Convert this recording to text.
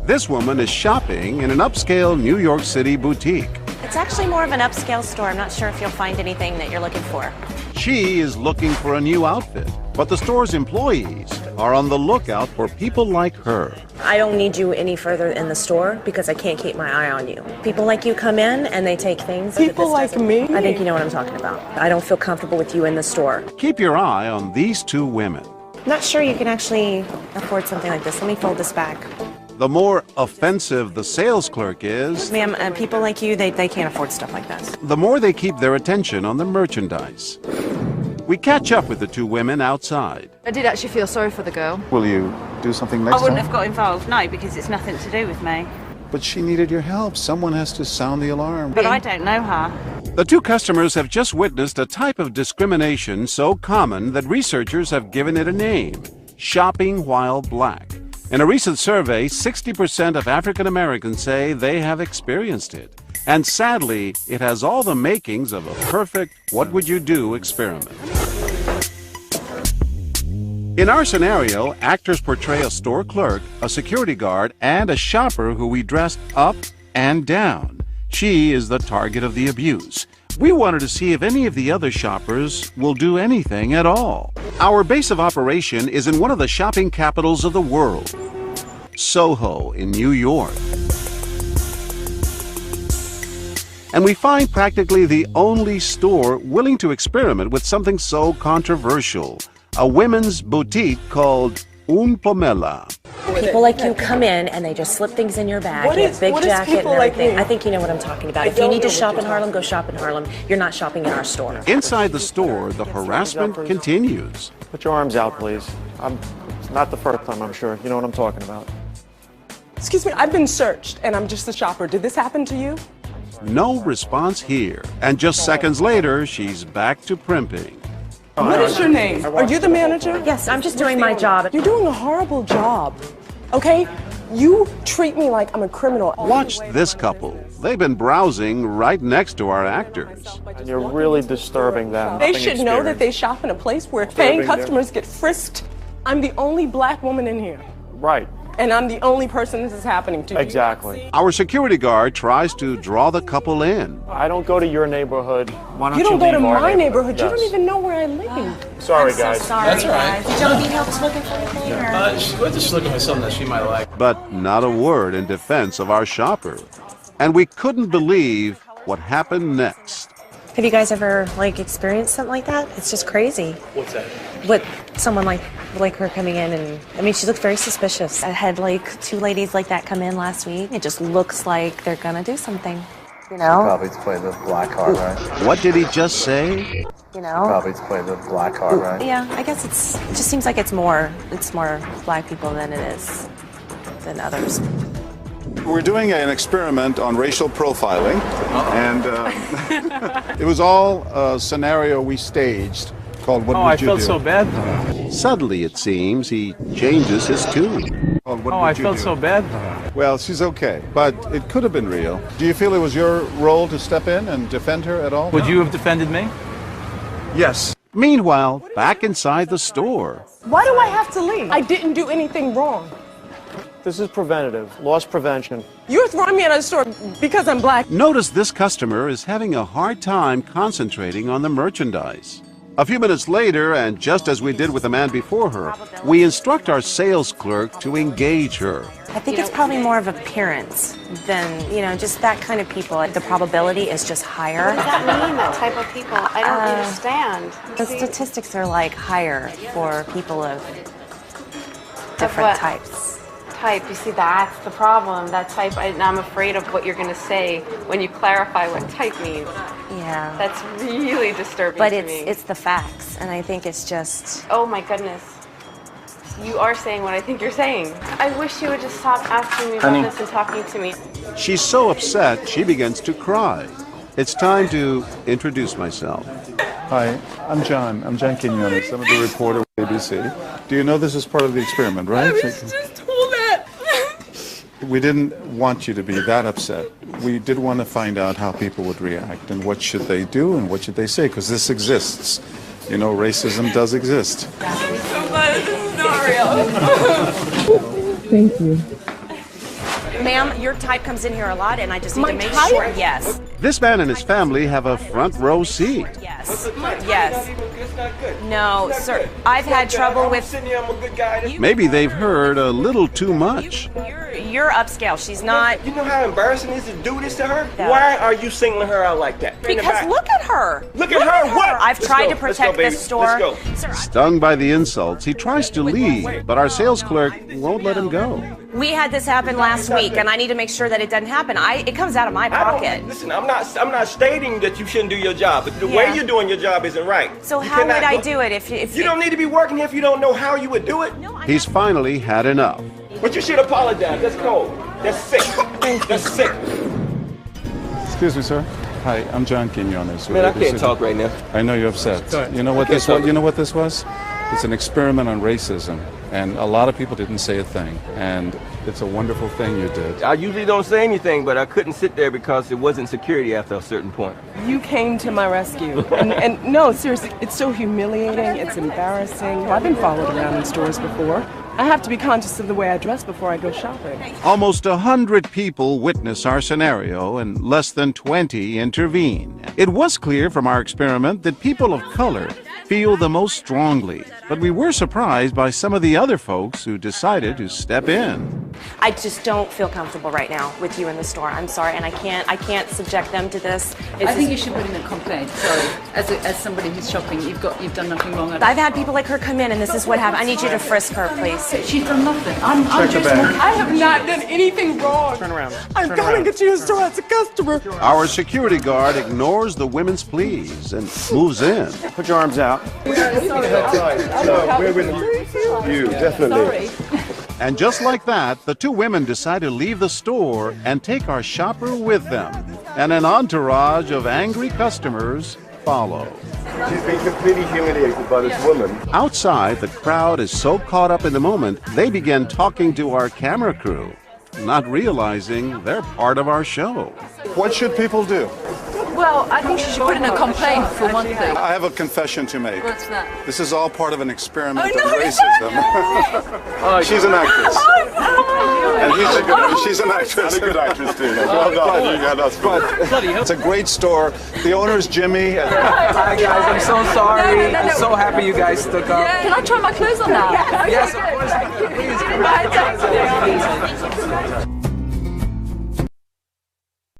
This woman is shopping in an upscale New York City boutique. It's actually more of an upscale store. I'm not sure if you'll find anything that you're looking for. She is looking for a new outfit, but the store's employees are on the lookout for people like her. I don't need you any further in the store because I can't keep my eye on you. People like you come in and they take things. People like me? I think you know what I'm talking about. I don't feel comfortable with you in the store. Keep your eye on these two women. Not sure you can actually afford something like this. Let me fold this back. The more offensive the sales clerk is, Ma'am, people like you, they can't afford stuff like this. the more they keep their attention on the merchandise. We catch up with the two women outside. I did actually feel sorry for the girl. Will you do something next I wouldn't time? have got involved, no, because it's nothing to do with me. But she needed your help. Someone has to sound the alarm. But I don't know her. The two customers have just witnessed a type of discrimination so common that researchers have given it a name: shopping while black. In a recent survey, 60% of African Americans say they have experienced it. And sadly, it has all the makings of a perfect what would you do experiment. In our scenario, actors portray a store clerk, a security guard, and a shopper who we dressed up and down. She is the target of the abuse. We wanted to see if any of the other shoppers will do anything at all. Our base of operation is in one of the shopping capitals of the world, Soho in New York. And we find practically the only store willing to experiment with something so controversial: a women's boutique called Un Pomela. People like you come in and they just slip things in your bag. What You is- have big what is jacket and people like everything. me? I think you know what I'm talking about. If you need to shop in Harlem, go shop in Harlem. You're not shopping in our store. Inside the store, the harassment continues. Put your arms out, please. It's not the first time, I'm sure. You know what I'm talking about. Excuse me, I've been searched and I'm just a shopper. Did this happen to you? No response here. And just seconds later, she's back to primping. What is your name? Are you the manager? Yes, I'm just doing my job. You're doing a horrible job, okay? You treat me like I'm a criminal. Watch this couple. They've been browsing right next to our actors. And you're really disturbing them. They should know that they shop in a place where paying customers get frisked. I'm the only black woman in here. Right. And I'm the only person this is happening to. Exactly. Our security guard tries to draw the couple in. I don't go to your neighborhood. Why don't You don't go to leave our my neighborhood. You Yes. don't even know where I live. Sorry, guys. Sorry, That's all right. guys. Did y'all need help looking for anything? We're just looking for something that she might like. But not a word in defense of our shopper. And we couldn't believe what happened next. Have you guys ever experienced something like that? It's just crazy. What's that? With someone like her coming in, and I mean, she looked very suspicious. I had two ladies like that come in last week. It just looks like they're gonna do something. You know? Probably to play the black card, right? What did he just say? You know? Probably to play the black card, right? Yeah, I guess it just seems like it's more black people than it is than others. We're doing an experiment on racial profiling, and it was all a scenario we staged called What Would You Do? I felt so bad though. Suddenly, it seems, he changes his tune. Called What Oh, Would I You felt Do? so bad though. Well, she's okay, but it could have been real. Do you feel it was your role to step in and defend her at all? Would you have defended me? Yes. Meanwhile, back inside the store, Why do I have to leave? I didn't do anything wrong. This is preventative, loss prevention. You're throwing me out of the store because I'm black. notice this customer is having a hard time concentrating on the merchandise. A few minutes later, and just as we did with the man before her, we instruct our sales clerk to engage her. I think it's probably more of appearance than, just that kind of people. The probability is just higher. What does that mean, that type of people? I don't understand. The statistics are higher for people of different what? types. Type, you see, that's the problem. That type, I'm afraid of what you're going to say when you clarify what type means. Yeah. That's really disturbing But to me. it's the facts, and I think it's just... Oh my goodness. You are saying what I think you're saying. I wish you would just stop asking me about this and talking to me. She's so upset, she begins to cry. It's time to introduce myself. Hi, I'm John. I'm John Quinones. I'm the reporter with ABC. Do you know this is part of the experiment, right? I was just told that. We didn't want you to be that upset. We did want to find out how people would react and what should they do and what should they say, because this exists. You know, racism does exist. I'm so glad this is not real. Thank you. Ma'am, your type comes in here a lot, and I just need My to make type? sure. Yes. This man and his family have a front row seat. Yes. Yes. No, sir. I've had trouble with. Maybe they've heard a little too much. You're upscale. She's not. You know how embarrassing it is to do this to her? Yeah. Why are you singling her out like that? Because look at her. Look at her. What? I've tried to Let's protect go, baby. this store. Let's go. Sir, Stung by the insults, he tries to leave, but our sales clerk won't let him go. we had this happen last week, and I need to make sure that it doesn't happen. It comes out of my pocket. Listen, I'm not stating that you shouldn't do your job, but the way you're doing your job isn't right. So how would I do it if you don't need to be working here if you don't know how you would do it? He's finally had enough. But you should apologize. That's cold. That's sick. That's sick. Excuse me, sir. Hi, I'm John Quinones. Man, I can't talk right now. I know you're upset. You know what this was? You know what this was? It's an experiment on racism, and a lot of people didn't say a thing, and it's a wonderful thing you did. I usually don't say anything, but I couldn't sit there because it wasn't security after a certain point. You came to my rescue. And no, seriously, it's so humiliating. It's embarrassing. I've been followed around in stores before. I have to be conscious of the way I dress before I go shopping. Almost 100 people witness our scenario and less than 20 intervene. It was clear from our experiment that people of color feel the most strongly, but we were surprised by some of the other folks who decided to step in. I just don't feel comfortable right now with you in the store. I'm sorry, and I can't subject them to this. I think you should put in a complaint. Sorry, as somebody who's shopping, you've done nothing wrong. I've had people like her come in, and this is what happened. I need you to frisk her, please. She's done nothing. I'm just I have not done anything wrong. Turn around. I've got to get you in the store as a customer. Our security guard ignores the women's pleas and moves in. Put your arms out. We're with you, definitely. And just like that, the two women decide to leave the store and take our shopper with them. And an entourage of angry customers follow. She's been completely humiliated by this woman. Outside, the crowd is so caught up in the moment, they begin talking to our camera crew, not realizing they're part of our show. What should people do? Well, I think she should put in a complaint for one thing. I have a confession to make. What's that? This is all part of an experiment on racism. She's an actress. And she's an actress. And a good actress, too. Well done. It's a great store. The owner's Jimmy. Hi, guys. I'm so sorry. I'm so happy you guys stuck up. Can I try my clothes on now? Yes, of course. Please come back.